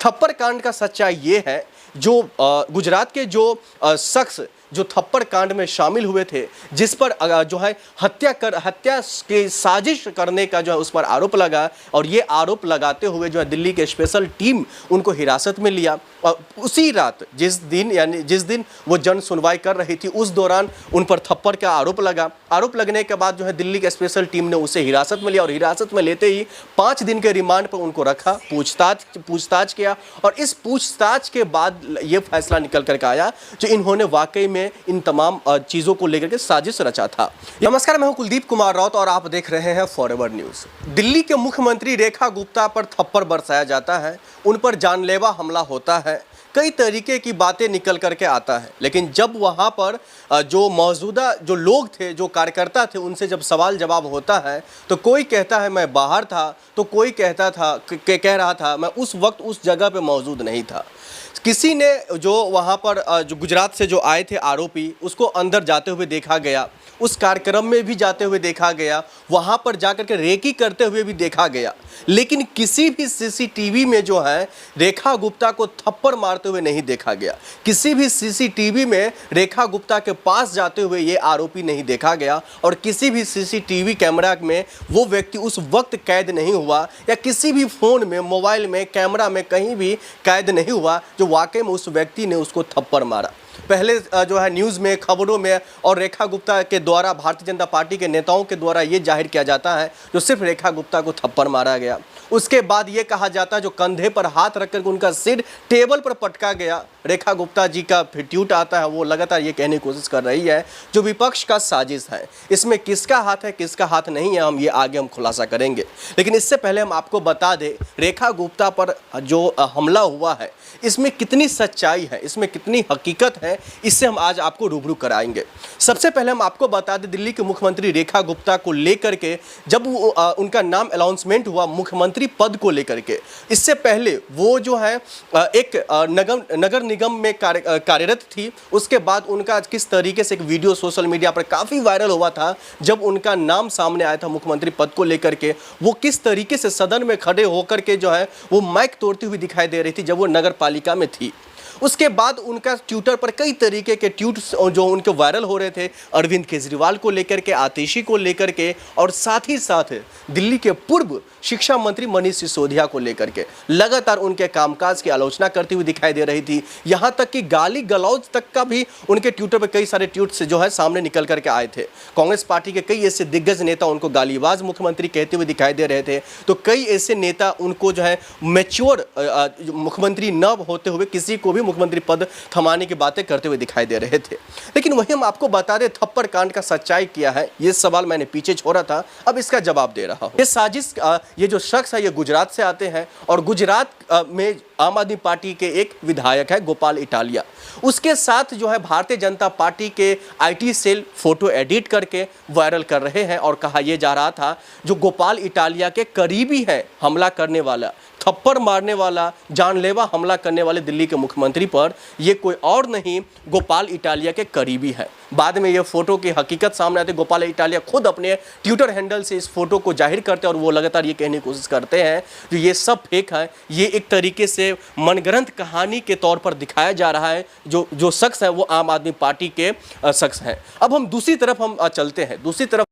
थप्पड़ कांड का सच्चाई ये है, जो गुजरात के जो शख्स जो थप्पड़ कांड में शामिल हुए थे, जिस पर जो है हत्या की साजिश करने का जो है उस पर आरोप लगा, और ये आरोप लगाते हुए जो है दिल्ली के स्पेशल टीम उनको हिरासत में लिया। और उसी रात जिस दिन वो जन सुनवाई कर रही थी, उस दौरान उन पर थप्पड़ का आरोप लगा। आरोप लगने के बाद जो है दिल्ली के स्पेशल टीम ने उसे हिरासत में लिया, और हिरासत में लेते ही 5 दिन के रिमांड पर उनको रखा, पूछताछ किया, और इस पूछताछ के बाद ये फैसला निकल कर आया जो इन्होंने वाकई में इन तमाम चीजों को लेकर के साजिश रचा था। नमस्कार, मैं हूं कुलदीप कुमार राउत और आप देख रहे हैं फॉरवर्ड न्यूज। दिल्ली के मुख्यमंत्री रेखा गुप्ता पर थप्पड़ बरसाया जाता है, उन पर जानलेवा हमला होता है, कई तरीके की बातें निकल करके आता है। लेकिन जब वहां पर जो मौजूदा जो लोग थे, जो कार्यकर्ता थे, उनसे जब सवाल जवाब होता है तो कोई कहता है मैं बाहर था, तो कोई कह रहा था मैं उस वक्त उस जगह पे मौजूद नहीं था। किसी ने जो वहाँ पर जो गुजरात से जो आए थे आरोपी, उसको अंदर जाते हुए देखा गया, उस कार्यक्रम में भी जाते हुए देखा गया, वहाँ पर जाकर के रेकी करते हुए भी देखा गया, लेकिन किसी भी सीसीटीवी में जो है रेखा गुप्ता को थप्पड़ मारते हुए नहीं देखा गया। किसी भी सीसीटीवी में रेखा गुप्ता के पास जाते हुए ये आरोपी नहीं देखा गया, और किसी भी सीसीटीवी कैमरा में वो व्यक्ति उस वक्त कैद नहीं हुआ, या किसी भी फ़ोन में, मोबाइल में, कैमरा में कहीं भी कैद नहीं हुआ जो वाकई में उस व्यक्ति ने उसको थप्पड़ मारा। पहले जो है न्यूज़ में, खबरों में और रेखा गुप्ता के द्वारा, भारतीय जनता पार्टी के नेताओं के द्वारा ये जाहिर किया जाता है जो सिर्फ रेखा गुप्ता को थप्पड़ मारा गया। उसके बाद ये कहा जाता है जो कंधे पर हाथ रखकर उनका सिर टेबल पर पटका गया। रेखा गुप्ता जी का फिर ट्वीट आता है, वो लगातार ये कहने की कोशिश कर रही है जो विपक्ष का साजिश है, इसमें किसका हाथ है किसका हाथ नहीं है, हम ये आगे हम खुलासा करेंगे। लेकिन इससे पहले हम आपको बता दें रेखा गुप्ता पर जो हमला हुआ है इसमें कितनी सच्चाई है, इसमें कितनी हकीकत है, इससे हम आज आपको रूबरू कराएंगे। सबसे पहले हम आपको बता दें दिल्ली के मुख्यमंत्री रेखा गुप्ता को लेकर के जब उनका नाम अनाउंसमेंट हुआ मुख्यमंत्री पद को लेकर के, इससे पहले वो जो है एक नगर निगम में कार्यरत थी। उसके बाद उनका किस तरीके से एक वीडियो सोशल मीडिया पर काफ़ी वायरल हुआ था, जब उनका नाम सामने आया था मुख्यमंत्री पद को लेकर के, वो किस तरीके से सदन में खड़े होकर के जो है वो माइक तोड़ती हुई दिखाई दे रही थी जब वो नगर पालिका में थी। उसके बाद उनका ट्विटर पर कई तरीके के ट्वीट्स जो उनके वायरल हो रहे थे, अरविंद केजरीवाल को लेकर के, आतिशी को लेकर के, और साथ ही साथ दिल्ली के पूर्व शिक्षा मंत्री मनीष सिसोदिया को लेकर के लगातार उनके कामकाज की आलोचना करती हुई दिखाई दे रही थी। यहाँ तक कि गाली गलौज तक का भी उनके ट्विटर पर कई सारे ट्वीट्स जो है सामने निकल करके आए थे। कांग्रेस पार्टी के कई ऐसे दिग्गज नेता उनको गालीबाज मुख्यमंत्री कहते हुए दिखाई दे रहे थे, तो कई ऐसे नेता उनको जो है मैच्योर मुख्यमंत्री न होते हुए किसी को भी मुख्यमंत्री पद थमाने की बातें करते हुए दिखाई दे रहे थे। लेकिन वही हम आपको बता दें थप्पड़ कांड का सच्चाई क्या है, ये सवाल मैंने पीछे छोड़ा था, अब इसका जवाब दे रहा हूं। ये साजिश, ये जो शख्स है ये गुजरात से आते हैं, और गुजरात में आम आदमी पार्टी के एक विधायक है गोपाल इटालिया, उसके साथ जो है भारतीय जनता पार्टी के आईटी सेल फोटो एडिट करके वायरल कर रहे हैं, और कहा यह जा रहा था जो गोपाल इटालिया के करीबी है हमला करने वाला, थप्पड़ मारने वाला, जानलेवा हमला करने वाले दिल्ली के मुख्यमंत्री पर, ये कोई और नहीं गोपाल इटालिया के करीबी है। बाद में ये फोटो की हकीकत सामने आती है, गोपाल इटालिया खुद अपने ट्विटर हैंडल से इस फोटो को जाहिर करते हैं, और वो लगातार ये कहने की कोशिश करते हैं जो ये सब फेक है, ये एक तरीके से मनगढ़ंत कहानी के तौर पर दिखाया जा रहा है। जो शख्स है वो आम आदमी पार्टी के शख्स हैं। अब हम दूसरी तरफ हम चलते हैं, दूसरी तरफ